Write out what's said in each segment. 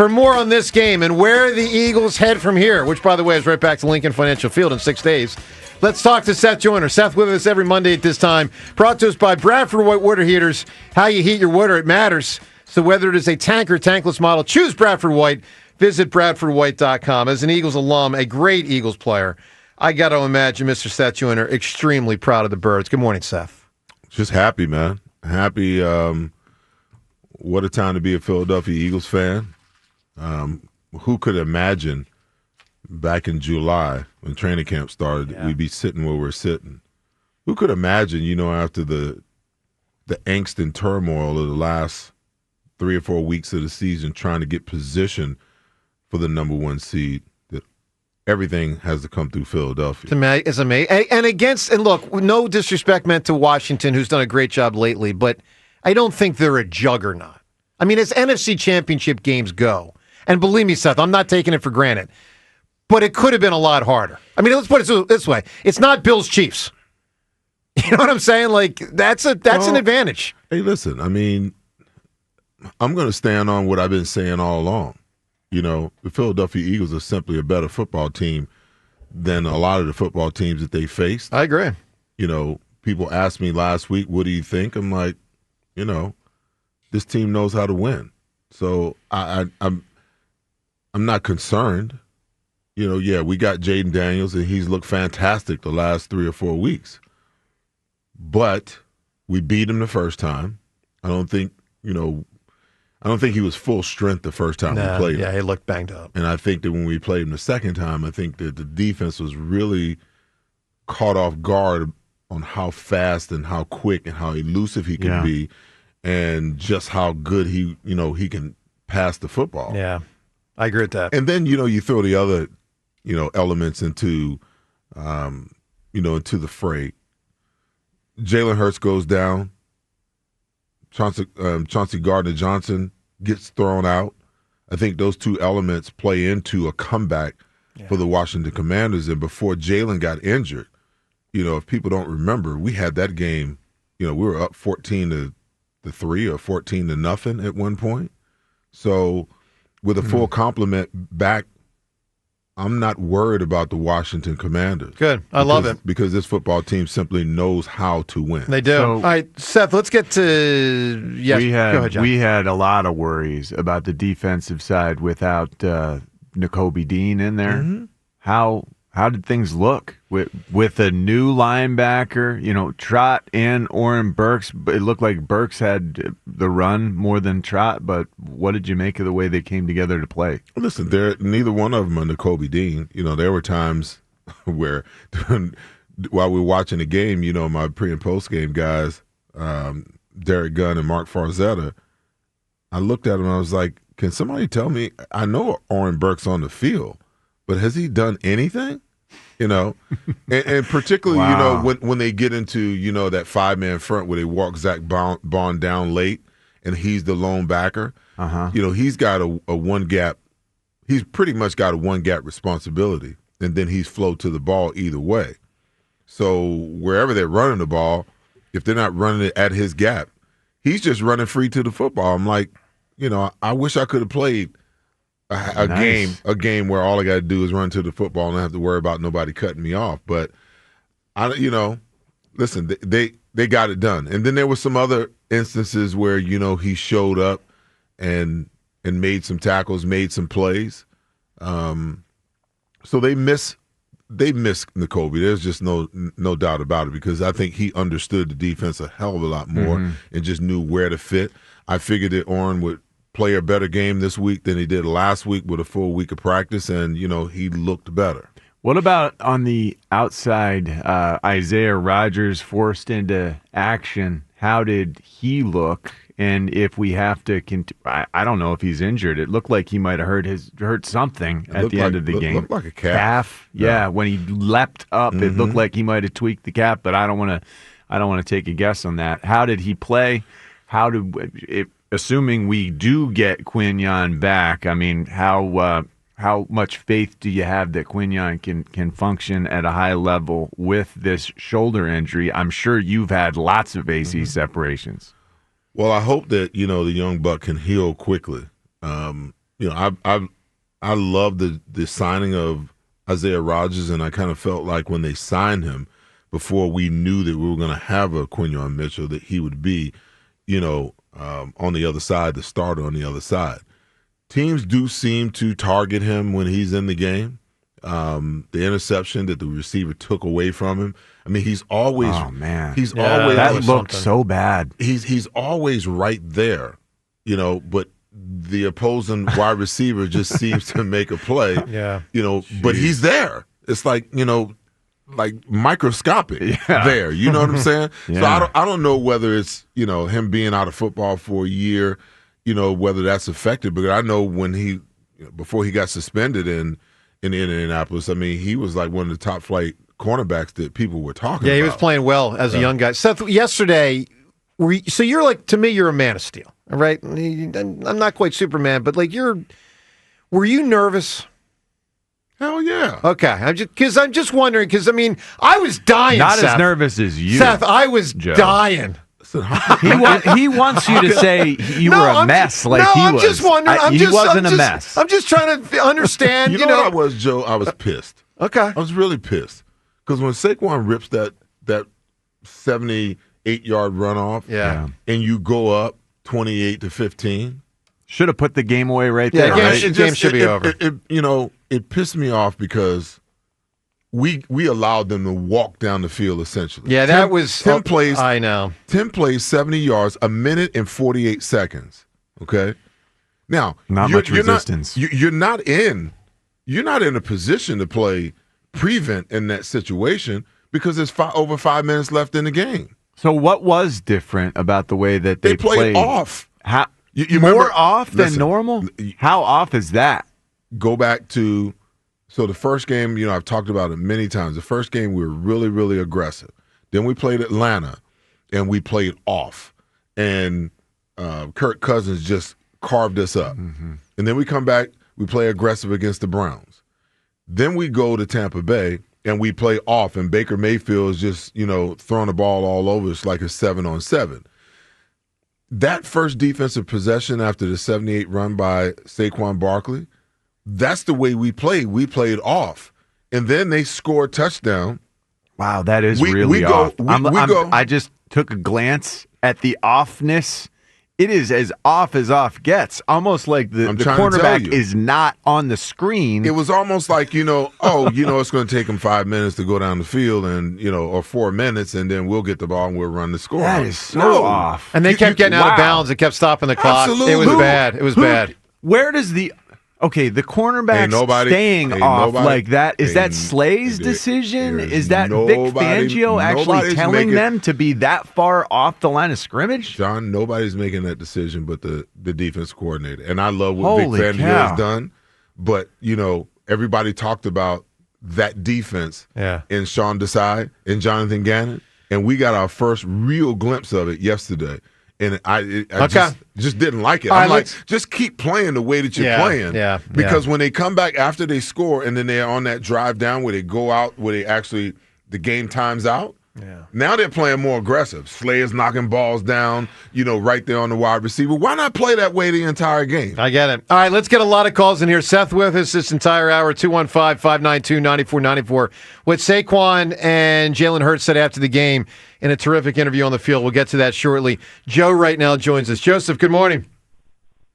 For more on this game and where the Eagles head from here, which, by the way, is right back to Lincoln Financial Field in 6 days, let's talk to Seth Joyner. Seth with us every Monday at this time. Brought to us by Bradford White Water Heaters. How you heat your water, it matters. So whether it is a tank or tankless model, choose Bradford White. Visit BradfordWhite.com. As an Eagles alum, a great Eagles player, I got to imagine Mr. Seth Joyner extremely proud of the Birds. Good morning, Seth. Just happy, man. Happy. What a time to be a Philadelphia Eagles fan. Who could imagine back in July when training camp started, we'd be sitting where we're sitting? Who could imagine, after the angst and turmoil of the last 3 or 4 weeks of the season trying to get position for the number 1 seed, that everything has to come through Philadelphia. It's amazing. And look, no disrespect meant to Washington, who's done a great job lately, but I don't think they're a juggernaut. I mean, as NFC Championship games go, and believe me, Seth, I'm not taking it for granted, but it could have been a lot harder. I mean, let's put it this way. It's not Bills Chiefs. You know what I'm saying? Like, that's an advantage. Hey, listen, I mean, I'm going to stand on what I've been saying all along. The Philadelphia Eagles are simply a better football team than a lot of the football teams that they faced. I agree. People asked me last week, what do you think? I'm like, this team knows how to win. So I'm not concerned. We got Jaden Daniels, and he's looked fantastic the last 3 or 4 weeks. But we beat him the first time. I don't think he was full strength the first time we played him. Yeah, he looked banged up. And I think that when we played him the second time, I think that the defense was really caught off guard on how fast and how quick and how elusive he can be, and just how good he can pass the football. Yeah, I agree with that. And then, you throw the other, elements into the fray. Jalen Hurts goes down. Chauncey Gardner-Johnson gets thrown out. I think those two elements play into a comeback for the Washington Commanders. And before Jalen got injured, if people don't remember, we had that game, we were up 14-3 or 14-0 at one point. So with a full complement back, I'm not worried about the Washington Commanders. Good. I love it. Because this football team simply knows how to win. They do. All right, Seth, let's get to go ahead, John. We had a lot of worries about the defensive side without Nakobe Dean in there. Mm-hmm. How did things look with a new linebacker? Trott and Oren Burks. It looked like Burks had the run more than Trott, but what did you make of the way they came together to play? Listen, neither one of them are Nakobe Dean. There were times where while we were watching the game, my pre- and post-game guys, Derek Gunn and Mark Farzetta, I looked at them and I was like, can somebody tell me, I know Oren Burks on the field, but has he done anything? And particularly, when they get into, that 5-man front where they walk Zach Bond down late and he's the lone backer, he's got a one gap. He's pretty much got a one gap responsibility, and then he's flowed to the ball either way. So wherever they're running the ball, if they're not running it at his gap, he's just running free to the football. I'm like, I wish I could have played a game where all I got to do is run to the football and I don't have to worry about nobody cutting me off. But listen, they got it done. And then there were some other instances where he showed up and made some tackles, made some plays. So they miss Nakobe. There's just no doubt about it, because I think he understood the defense a hell of a lot more and just knew where to fit. I figured that Oren would play a better game this week than he did last week with a full week of practice, and, he looked better. What about on the outside, Isaiah Rodgers forced into action? How did he look? And if we have to I don't know if he's injured. It looked like he might have hurt something at the end of the game. Looked like a calf. Yeah, when he leapt up, it looked like he might have tweaked the calf, but I don't want to take a guess on that. How did he play? Assuming we do get Quinyon back, I mean, how much faith do you have that Quinyon can function at a high level with this shoulder injury? I'm sure you've had lots of AC separations. Well, I hope that, the young buck can heal quickly. I love the signing of Isaiah Rodgers, and I kind of felt like when they signed him, before we knew that we were going to have a Quinyon Mitchell, that he would be, on the other side, the starter on the other side. Teams do seem to target him when he's in the game. The interception that the receiver took away from him. I mean, he's always. Oh man, he's always that looked so bad. He's always right there, but the opposing wide receiver just seems to make a play. Yeah, but he's there. It's like like microscopic there. You know what I'm saying? Yeah. So I don't know whether it's him being out of football for a year, whether that's affected. But I know when before he got suspended in Indianapolis, I mean, he was like one of the top flight cornerbacks that people were talking about. Yeah, he was playing well as a young guy. Seth, yesterday, so you're like, to me, you're a man of steel, all right? I'm not quite Superman, but like were you nervous? Hell yeah. Okay, I'm just wondering, because I mean, I was dying. Not Seth. as nervous as you, Seth. I was Joe. Dying. He wants you to say you were a mess, like he was. I'm just wondering. He wasn't a mess. I'm just trying to understand. You know what I was, Joe? I was pissed. Okay. I was really pissed because when Saquon rips that 78-yard runoff, and you go up 28-15. Should have put the game away right there. there. Yeah, game should be over. It pissed me off because we allowed them to walk down the field essentially. Yeah, that was 10 plays. I know. 10 plays, 70 yards, a minute and 48 seconds. Okay. Now, not much resistance. You're not in a position to play prevent in that situation because there's over 5 minutes left in the game. So what was different about the way that they played off? How you more remember, off than normal? How off is that? Go back to the first game. I've talked about it many times. The first game we were really, really aggressive. Then we played Atlanta, and we played off, and Kirk Cousins just carved us up. Mm-hmm. And then we come back, we play aggressive against the Browns. Then we go to Tampa Bay, and we play off, and Baker Mayfield is just throwing the ball all over us like a 7-on-7. That first defensive possession after the 78 run by Saquon Barkley, that's the way we played. We played off. And then they score a touchdown. Wow, that is really off. I just took a glance at the offness. It is as off gets. Almost like the cornerback is not on the screen. It was almost like, it's going to take them 5 minutes to go down the field and, or 4 minutes, and then we'll get the ball and we'll run the score. That is so off. And they kept getting out of bounds. It kept stopping the clock. Absolutely. It was bad. It was bad. Where does the cornerback staying off like that, is that Slay's decision? Is that Vic Fangio actually telling them to be that far off the line of scrimmage? John, nobody's making that decision but the defense coordinator. And I love what Holy Vic Fangio cow. has done. But, everybody talked about that defense in Sean Desai and Jonathan Gannon. And we got our first real glimpse of it yesterday. And I just didn't like it. I'm like, just keep playing the way that you're playing. Yeah. Because when they come back after they score and then they're on that drive down where they go out, where they actually, the game times out, now they're playing more aggressive. Slay is knocking balls down, right there on the wide receiver. Why not play that way the entire game? I get it. All right, let's get a lot of calls in here. Seth with us this entire hour, 215-592-9494. What Saquon and Jalen Hurts said after the game in a terrific interview on the field. We'll get to that shortly. Joe right now joins us. Joseph, good morning.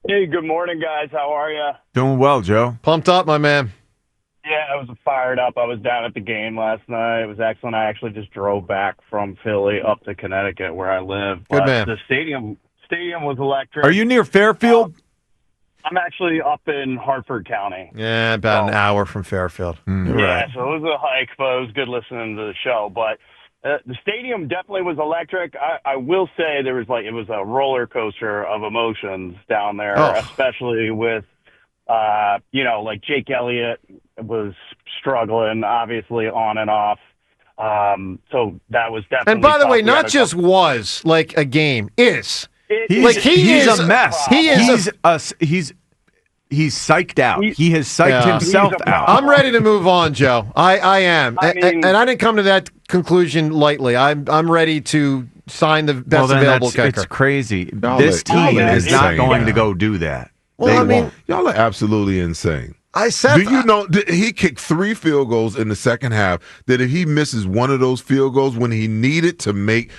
Hey, good morning, guys. How are you? Doing well, Joe. Pumped up, my man. Yeah, I was fired up. I was down at the game last night. It was excellent. I actually just drove back from Philly up to Connecticut where I live. Good but man. The stadium was electric. Are you near Fairfield? I'm actually up in Hartford County. Yeah, about an hour from Fairfield. Yeah, Right. so it was a hike, but it was good listening to the show. But the stadium definitely was electric. I will say it was a roller coaster of emotions down there, especially with, Jake Elliott was struggling, obviously, on and off. So that was definitely. And by the way, not just was like a game, is. He's a mess. He is. He's psyched out. He has psyched himself out. I'm ready to move on, Joe. I am, and I didn't come to that conclusion lightly. I'm ready to sign the best available kicker. It's crazy. This team is not going to go do that. Well, y'all are absolutely insane. I said, do you know he kicked 3 field goals in the second half? That if he misses one of those field goals when he needed to make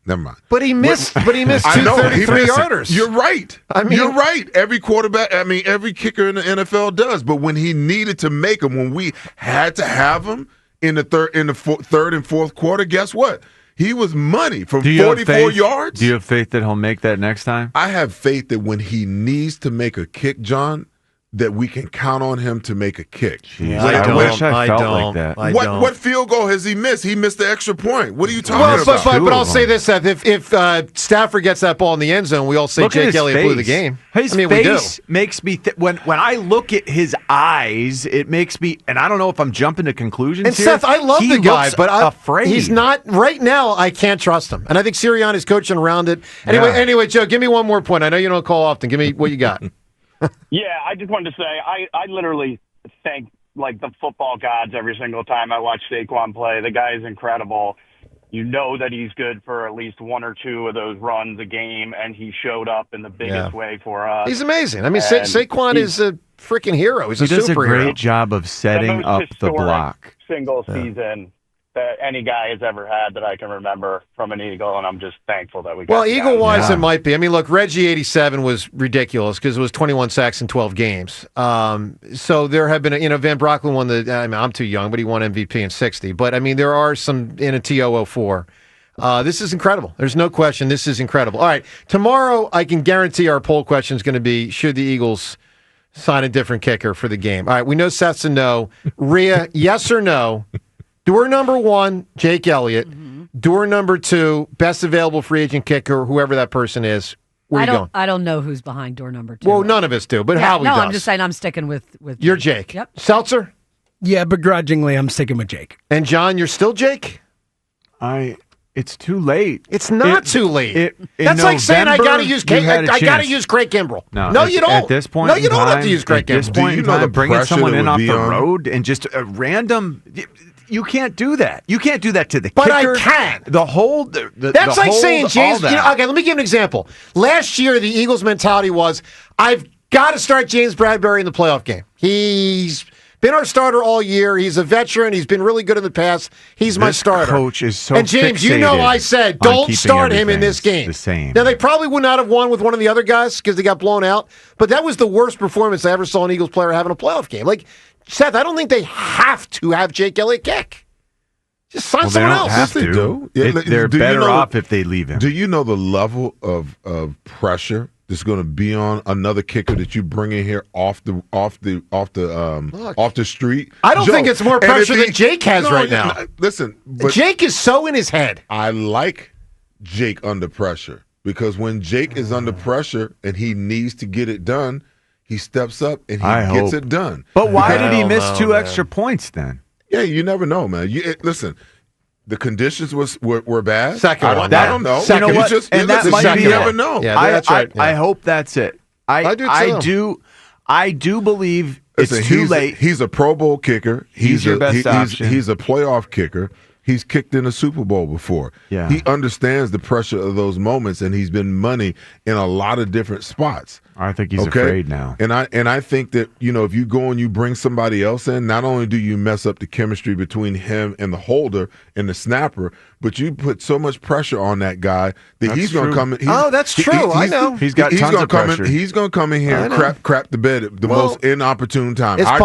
never mind. But he missed. But he missed 2 33-yarders. You're right. You're right. Every quarterback, every kicker in the NFL does. But when he needed to make them, when we had to have him in the third and fourth quarter, guess what? He was money from 44 yards. Do you have faith that he'll make that next time? I have faith that when he needs to make a kick, John, that we can count on him to make a kick. Jeez, I wish I felt like that. What field goal has he missed? He missed the extra point. What are you talking about? But I'll say this, Seth. If Stafford gets that ball in the end zone, we all say Jake Elliott blew the game. His face makes me when I look at his eyes, it makes me, and I don't know if I'm jumping to conclusions and here. Seth, I love the guy, but afraid. He's not right now. I can't trust him, and I think Sirianni's coaching around it. Anyway, Joe, give me one more point. I know you don't call often. Give me what you got. Yeah, I just wanted to say I literally thank the football gods every single time I watch Saquon play. The guy is incredible. You know that he's good for at least 1 or 2 of those runs a game, and he showed up in the biggest way for us. He's amazing. Saquon is a freaking hero. He does a great job of setting up the block. Single season that any guy has ever had that I can remember from an Eagle, and I'm just thankful that we got Eagle-wise, it might be. Look, Reggie 87 was ridiculous because it was 21 sacks in 12 games. So there have been, Van Brocklin won I'm too young, but he won MVP in 60. But, there are some in a TO04. This is incredible. There's no question. This is incredible. All right, tomorrow I can guarantee our poll question is going to be, should the Eagles sign a different kicker for the game? All right, we know Seth's a no. Rhea, yes or no? Door number 1, Jake Elliott. Mm-hmm. Door number 2, best available free agent kicker, whoever that person is. Where are you going? I don't know who's behind door number 2. Well, none of us do, but Howie does. No, I'm just saying I'm sticking with You're Jake. Yep. Seltzer? Yeah, begrudgingly, I'm sticking with Jake. And John, you're still Jake? It's too late. It's not too late. That's November, like saying I got to use Craig Kimbrell. No, you don't. At this point, you don't have to use Craig Kimbrell. At this point, bringing someone in off the road and just a random. You can't do that. You can't do that to the kicker. But I can. That's like saying James. Okay, let me give an example. Last year, the Eagles' mentality was, I've got to start James Bradbury in the playoff game. He's been our starter all year. He's a veteran. He's been really good in the past. He's my starter. Coach is so And James, I said, don't start him in this game. The same. Now, they probably would not have won with one of the other guys because they got blown out, but that was the worst performance I ever saw an Eagles player have in a playoff game. Seth, I don't think they have to have Jake Elliott kick. Just sign someone else. Have to. They do. They're better off if they leave him. Do you know the level of pressure that's going to be on another kicker that you bring in here off the street? I don't think it's more pressure than Jake has right now. Listen, Jake is so in his head. I like Jake under pressure because when Jake is under pressure and he needs to get it done, he steps up and he gets it done. But why did he miss 2 extra points then? Yeah, you never know, man. Listen, the conditions were bad. Second one. I don't know. You know what? You never know. Yeah, that's right. I hope that's it. I do believe it's too late. He's a Pro Bowl kicker. He's your best option. He's a playoff kicker. He's kicked in a Super Bowl before. Yeah. He understands the pressure of those moments, and he's been money in a lot of different spots. I think he's afraid now. And I think that, if you go and you bring somebody else in, not only do you mess up the chemistry between him and the holder and the snapper, but you put so much pressure on that guy that he's going to come in. That's true. I know. He's got tons of pressure. He's going to come in here and crap the bed at the most inopportune time. I'd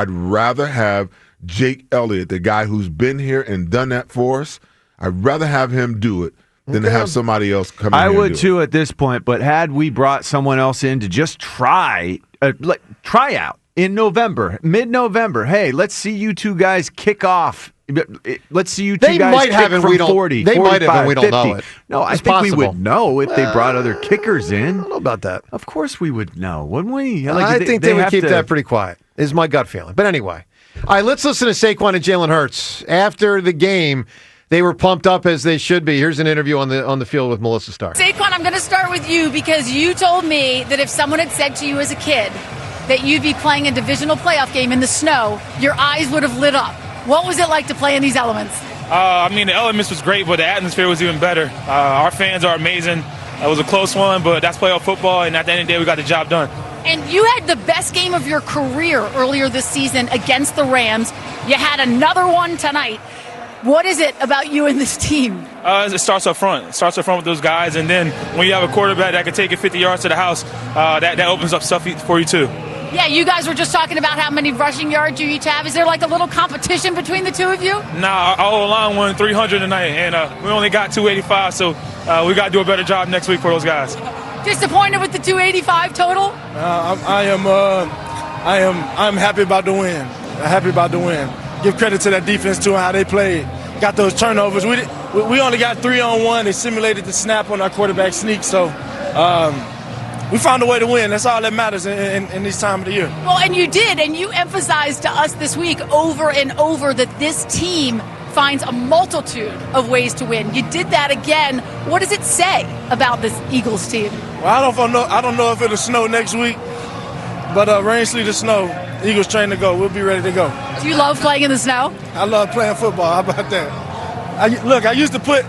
rather have Jake Elliott, the guy who's been here and done that for us. I'd rather have him do it than to have somebody else come in. I would too at this point, but had we brought someone else in to just try out in November, mid-November, hey, let's see you two guys kick off. Let's see you two guys kick from 40, They 45, might have, and we don't 50. know it. No, I think we would know if they brought other kickers in. I don't know about that. Of course we would know, wouldn't we? I think they would keep that pretty quiet, is my gut feeling. But anyway. All right, let's listen to Saquon and Jalen Hurts. After the game, they were pumped up as they should be. Here's an interview on the field with Melissa Starr. Saquon, I'm going to start with you because you told me that if someone had said to you as a kid that you'd be playing a divisional playoff game in the snow, your eyes would have lit up. What was it like to play in these elements? The elements was great, but the atmosphere was even better. Our fans are amazing. It was a close one, but that's playoff football, and at the end of the day, we got the job done. And you had the best game of your career earlier this season against the Rams. You had another one tonight. What is it about you and this team? It starts up front. It starts up front with those guys, and then when you have a quarterback that can take it 50 yards to the house, that opens up stuff for you too. Yeah, you guys were just talking about how many rushing yards you each have. Is there like a little competition between the two of you? Nah, our O-line won 300 tonight, and we only got 285, so we got to do a better job next week for those guys. Disappointed with the 285 total? I'm happy about the win. Happy about the win. Give credit to that defense too and how they played. Got those turnovers. We only got 3-on-1. They simulated the snap on our quarterback sneak, so we found a way to win. That's all that matters in this time of the year. Well, and you did, and you emphasized to us this week over and over that this team finds a multitude of ways to win. You did that again. What does it say about this Eagles team? Well, I don't know if it'll snow next week, but rain, sleet, or snow, Eagles train to go. We'll be ready to go. Do you love playing in the snow? I love playing football. How about that? I used to put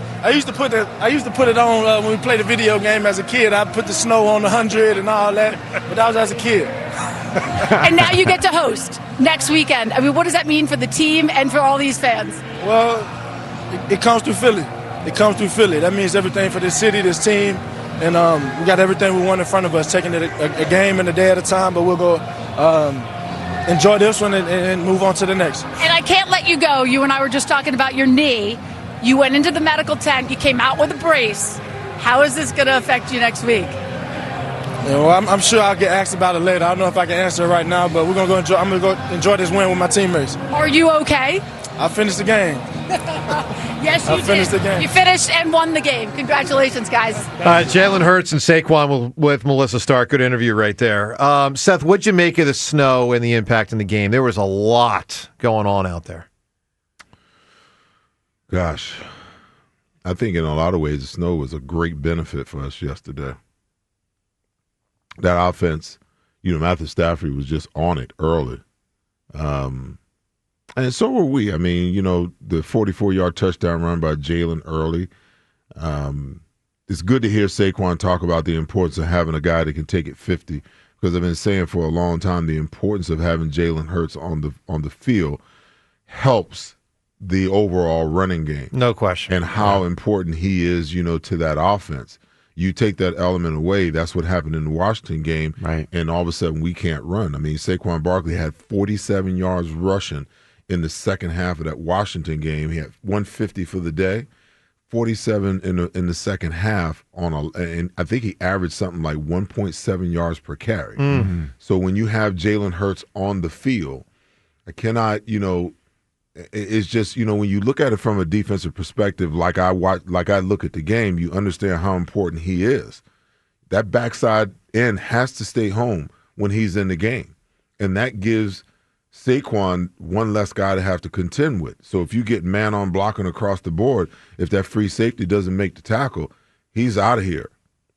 it on when we played a video game as a kid. I put the snow on the 100 and all that, but that was as a kid. And now you get to host next weekend. I mean, what does that mean for the team and for all these fans? Well, it comes through Philly. That means everything for this city, this team, and we got everything we want in front of us, taking it a game and a day at a time, but we'll go enjoy this one and move on to the next. And I can't let you go. You and I were just talking about your knee. You went into the medical tent. You came out with a brace. How is this going to affect you next week? Well, I'm sure I'll get asked about it later. I don't know if I can answer it right now, but I'm going to go enjoy this win with my teammates. Are you okay? I finished the game. Yes, you finished did. the game. You finished and won the game. Congratulations, guys. Jalen Hurts and Saquon with Melissa Stark. Good interview right there. Seth, what'd you make of the snow and the impact in the game? There was a lot going on out there. Gosh, I think in a lot of ways the snow was a great benefit for us yesterday. That offense, Matthew Stafford was just on it early. And so were we. I mean, the 44-yard touchdown run by Jalen early. It's good to hear Saquon talk about the importance of having a guy that can take it 50, because I've been saying for a long time the importance of having Jalen Hurts on the field helps the overall running game. No question. And how important he is, to that offense. You take that element away, that's what happened in the Washington game, right? And all of a sudden we can't run. I mean, Saquon Barkley had 47 yards rushing in the second half of that Washington game. He had 150 for the day, 47 in the second half and I think he averaged something like 1.7 yards per carry. Mm-hmm. So when you have Jalen Hurts on the field, I cannot, it's just, when you look at it from a defensive perspective, like I look at the game, you understand how important he is. That backside end has to stay home when he's in the game. And that gives Saquon one less guy to have to contend with. So if you get man on blocking across the board, if that free safety doesn't make the tackle, he's out of here.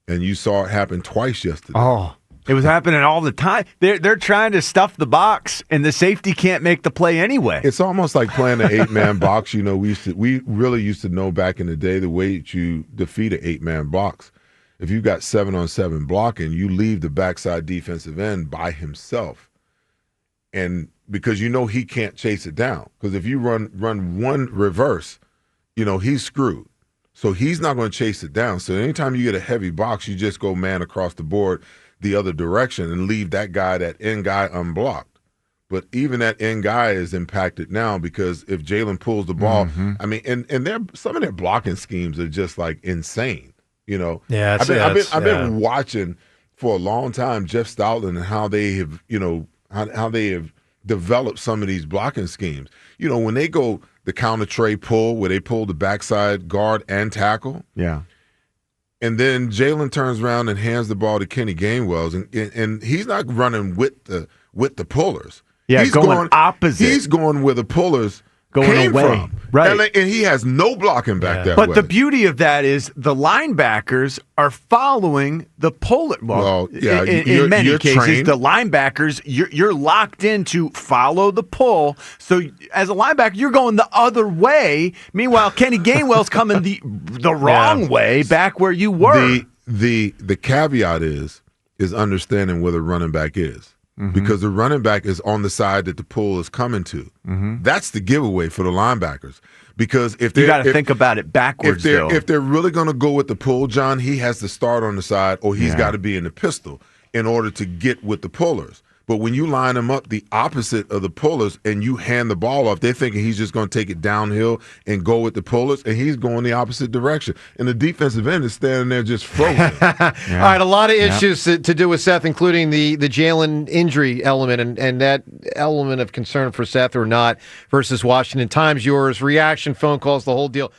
And you saw it happen twice yesterday. Oh, it was happening all the time. They're trying to stuff the box, and the safety can't make the play anyway. It's almost like playing an 8-man box. We really used to know back in the day the way that you defeat an 8-man box. If you got 7-on-7 blocking, you leave the backside defensive end by himself, and because he can't chase it down. Because if you run one reverse, he's screwed. So he's not going to chase it down. So anytime you get a heavy box, you just go man across the board the other direction and leave that end guy unblocked. But even that end guy is impacted now, because if Jalen pulls the ball, I mean, and some of their blocking schemes are just like insane. Yeah, I've been watching for a long time Jeff Stoutland and how they have, how they have developed some of these blocking schemes. When they go the counter tray pull, where they pull the backside guard and tackle. Yeah. And then Jalen turns around and hands the ball to Kenny Gainwell, and he's not running with the pullers. Yeah, he's going opposite. He's going where the pullers going came away. From. Right. And he has no blocking back that way. But the beauty of that is the linebackers are following the puller. In many cases, trained. the linebackers, you're locked in to follow the pull. So as a linebacker, you're going the other way. Meanwhile, Kenny Gainwell's coming the wrong way back where you were. the caveat is understanding where the running back is. Because the running back is on the side that the pull is coming to. That's the giveaway for the linebackers. Because if you got to think about it backwards, if they're really going to go with the pull, John, he has to start on the side, or he's got to be in the pistol in order to get with the pullers. But when you line them up the opposite of the pullers and you hand the ball off, they're thinking he's just going to take it downhill and go with the pullers, and he's going the opposite direction. And the defensive end is standing there just frozen. All right, a lot of issues to do with Seth, including the Jalen injury element and that element of concern for Seth or not versus Washington. Time's yours. Reaction, phone calls, the whole deal.